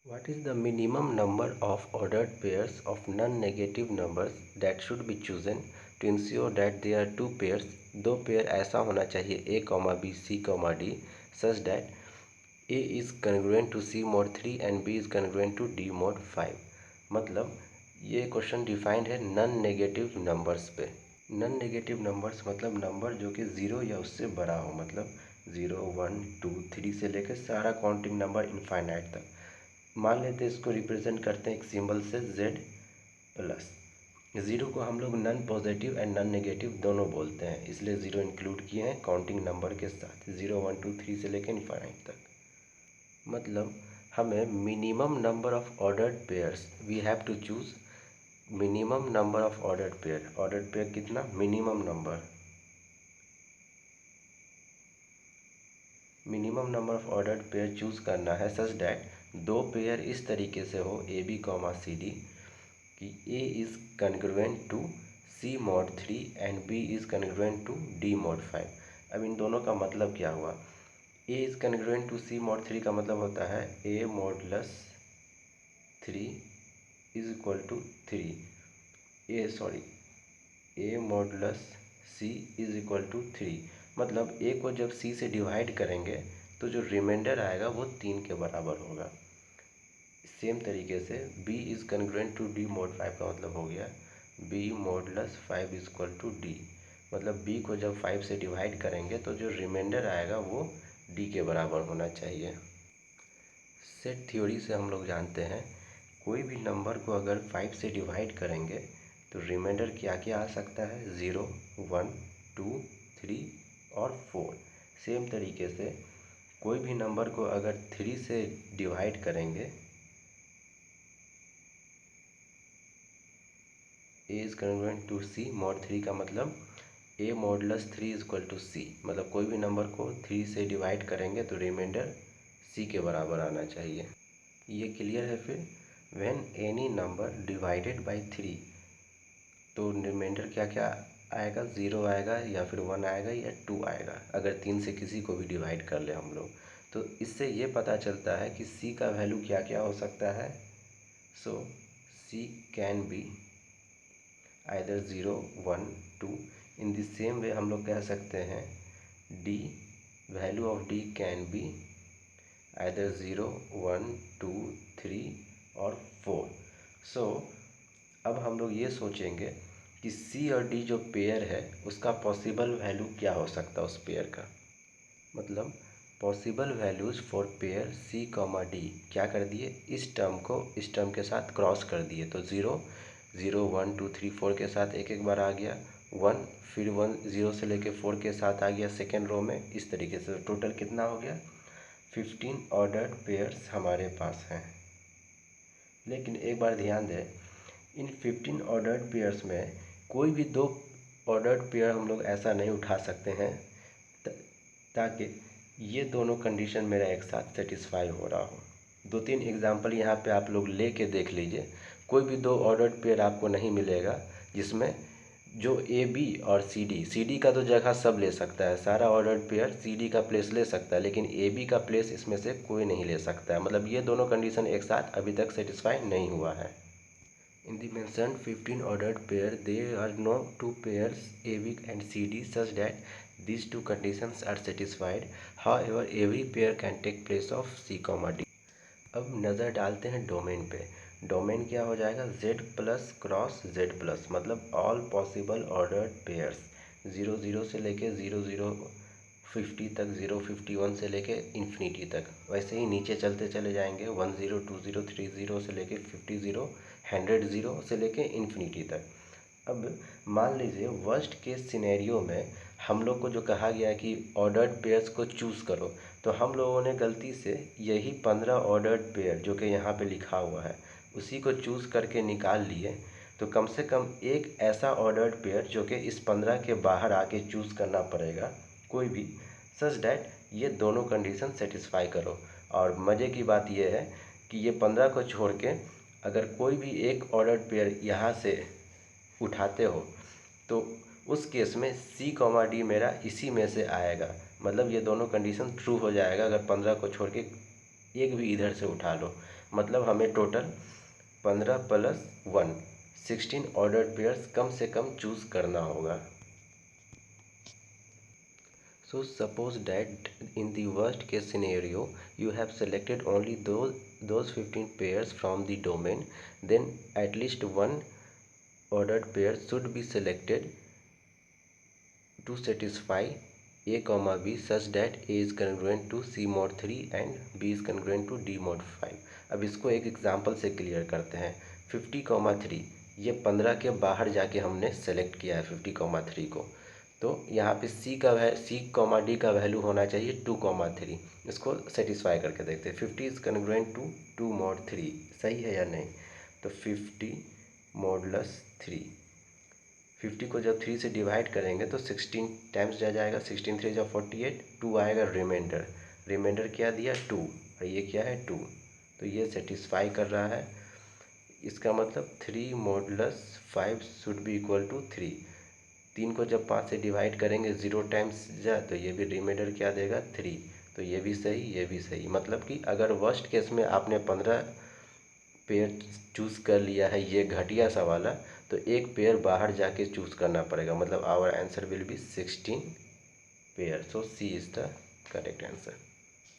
What is the minimum number of ordered pairs of non-negative numbers that should be chosen to ensure that there are two pairs? दो pair ऐसा होना चाहिए a, b, c, d such that a is congruent to c mod 3 and b is congruent to d mod 5। मतलब ये question defined है non negative numbers पे। Non negative numbers मतलब number जो कि ज़ीरो या उससे बड़ा हो, मतलब 0, 1, 2, 3 से लेकर सारा काउंटिंग नंबर इनफाइनाइट तक। मान लेते हैं इसको रिप्रेजेंट करते हैं एक सिंबल से z प्लस। ज़ीरो को हम लोग non positive and non negative दोनों बोलते हैं, इसलिए ज़ीरो इंक्लूड किए हैं काउंटिंग नंबर के साथ 0, 1, 2, 3 से लेकर इनफाइनाइट तक। मतलब हमें minimum number of ordered pairs we have to choose minimum number of ordered pair कितना, minimum number of ordered pair choose करना है सच डैट दो पेयर इस तरीके से हो A B comma C D कि A is congruent to C mod 3 and B is congruent to D mod 5। अब इन दोनों का मतलब क्या हुआ? A is congruent to C mod 3 का मतलब होता है A modulus 3 is equal to 3, A modulus C is equal to 3। मतलब ए को जब सी से डिवाइड करेंगे तो जो रिमाइंडर आएगा वो 3 के बराबर होगा। सेम तरीके से b is congruent to D mod 5 का मतलब हो गया b modulus 5 is equal to d. मतलब b को जब 5 से डिवाइड करेंगे तो जो रिमाइंडर आएगा वो d के बराबर होना चाहिए। सेट थ्योरी से हम लोग जानते हैं कोई भी नंबर को अगर 5 से डिवाइड करेंगे तो रिमाइंडर क्या क्या आ सकता है, 0, 1, 2, 3 और 4। सेम तरीके से कोई भी नंबर को अगर 3 से डिवाइड करेंगे, a is congruent to c mod 3 का मतलब a modulus 3 is equal to c। मतलब कोई भी नंबर को 3 से डिवाइड करेंगे तो रिमाइंडर c के बराबर आना चाहिए। ये क्लियर है। फिर when any number divided by 3 तो रिमाइंडर क्या क्या आएगा, 0 आएगा या फिर 1 आएगा या 2 आएगा अगर 3 से किसी को भी डिवाइड कर ले हम लोग। तो इससे ये पता चलता है कि c का वैल्यू क्या क्या हो सकता है। सो c can be either 0, 1, 2। In the same way हम लोग कह सकते हैं d, value of d can be either 0, 1, 2, 3 और 4। सो अब हम लोग ये सोचेंगे कि C और D जो पेयर है उसका पॉसिबल वैल्यू क्या हो सकता है उस पेयर का। मतलब possible values for pair C, D क्या कर दिए, इस टर्म को इस टर्म के साथ क्रॉस कर दिए। तो 0, 0, 1, 2, 3, 4 के साथ एक एक बार आ गया, 1 फिर 1 0 से लेके 4 के साथ आ गया सेकेंड रो में। इस तरीके से टोटल कितना हो गया, 15 ऑर्डर्ड पेयर्स हमारे पास हैं। लेकिन एक बार ध्यान दें, इन 15 ऑर्डर्ड पेयर्स में कोई भी दो ऑर्डर्ड पेयर हम लोग ऐसा नहीं उठा सकते हैं ताकि ये दोनों कंडीशन मेरा एक साथ सेटिस्फाई हो रहा हो। 2-3 एग्जांपल यहाँ पे आप लोग ले के देख लीजिए। कोई भी दो ऑर्डर्ड पेयर आपको नहीं मिलेगा जिसमें जो ए बी और सी डी का तो जगह सब ले सकता है, सारा ऑर्डर्ड पेयर सी डी का प्लेस ले सकता है, लेकिन ए बी का प्लेस इसमें से कोई नहीं ले सकता है। मतलब ये दोनों कंडीशन एक साथ अभी तक सेटिस्फाई नहीं हुआ है। In the mentioned 15 ordered pair, there are no two pairs AB and CD such that these two conditions are satisfied. However, every pair can take place of C, D. अब नज़र डालते हैं डोमेन पे। Domain क्या हो जाएगा, Z plus cross Z plus, मतलब all possible ordered pairs 0, 0 से लेके 0, 0, 50 तक, 0, 51 से लेके इन्फिनिटी तक। वैसे ही नीचे चलते चले जाएंगे 10, 20, 30 से लेके 50, 100 से लेके इन्फिनिटी तक। अब मान लीजिए वर्स्ट केस सिनेरियो में हम लोग को जो कहा गया है कि ऑर्डर्ड पेयर्स को चूज़ करो, तो हम लोगों ने गलती से यही 15 ऑर्डर्ड पेयर जो कि यहाँ पे लिखा हुआ है उसी को चूज़ करके निकाल लिए। तो कम से कम एक ऐसा ऑर्डर्ड पेयर जो कि इस 15 के बाहर आके चूज़ करना पड़ेगा कोई भी, सच डैट ये दोनों कंडीशन सेटिस्फाई करो। और मज़े की बात यह है कि ये 15 को छोड़ के अगर कोई भी एक ऑर्डर्ड पेयर यहाँ से उठाते हो तो उस केस में C, D मेरा इसी में से आएगा। मतलब ये दोनों कंडीशन ट्रू हो जाएगा अगर 15 को छोड़ के एक भी इधर से उठा लो। मतलब हमें टोटल 15 + 1 16 ऑर्डर्ड पेयर्स कम से कम चूज़ करना होगा। So suppose that in the worst case scenario you have selected only those 15 pairs from the domain, then at least one ordered pair should be selected to satisfy a comma b such that a is congruent to c mod 3 and b is congruent to d mod 5। अब इसको एक example से clear करते हैं। 50,3 ये 15 के बाहर जाके हमने सेलेक्ट किया है 50,3 को, तो यहाँ पे सी कॉमा डी का वैल्यू होना चाहिए 2,3। इसको सेटिस्फाई करके देखते हैं। 50 इज कन्ग्रुएंट टू 2 mod 3, सही है या नहीं? तो 50 मॉडुलस 3, 50 को जब 3 से डिवाइड करेंगे तो 16 टाइम्स जाएगा, 16 3 जा 48, 2 आएगा रिमाइंडर। रिमाइंडर क्या दिया 2, और ये क्या है 2, तो ये सेटिस्फाई कर रहा है। इसका मतलब 3 modulus 5 should be equal to 3। 3 को जब 5 से डिवाइड करेंगे 0 टाइम्स जा, तो ये भी रिमाइंडर क्या देगा 3, तो ये भी सही ये भी सही। मतलब कि अगर वर्स्ट केस में आपने 15 पेयर चूज़ कर लिया है ये घटिया सा वाला, तो एक पेयर बाहर जाके चूज़ करना पड़ेगा। मतलब our answer will be 16 pair. So c is the correct answer.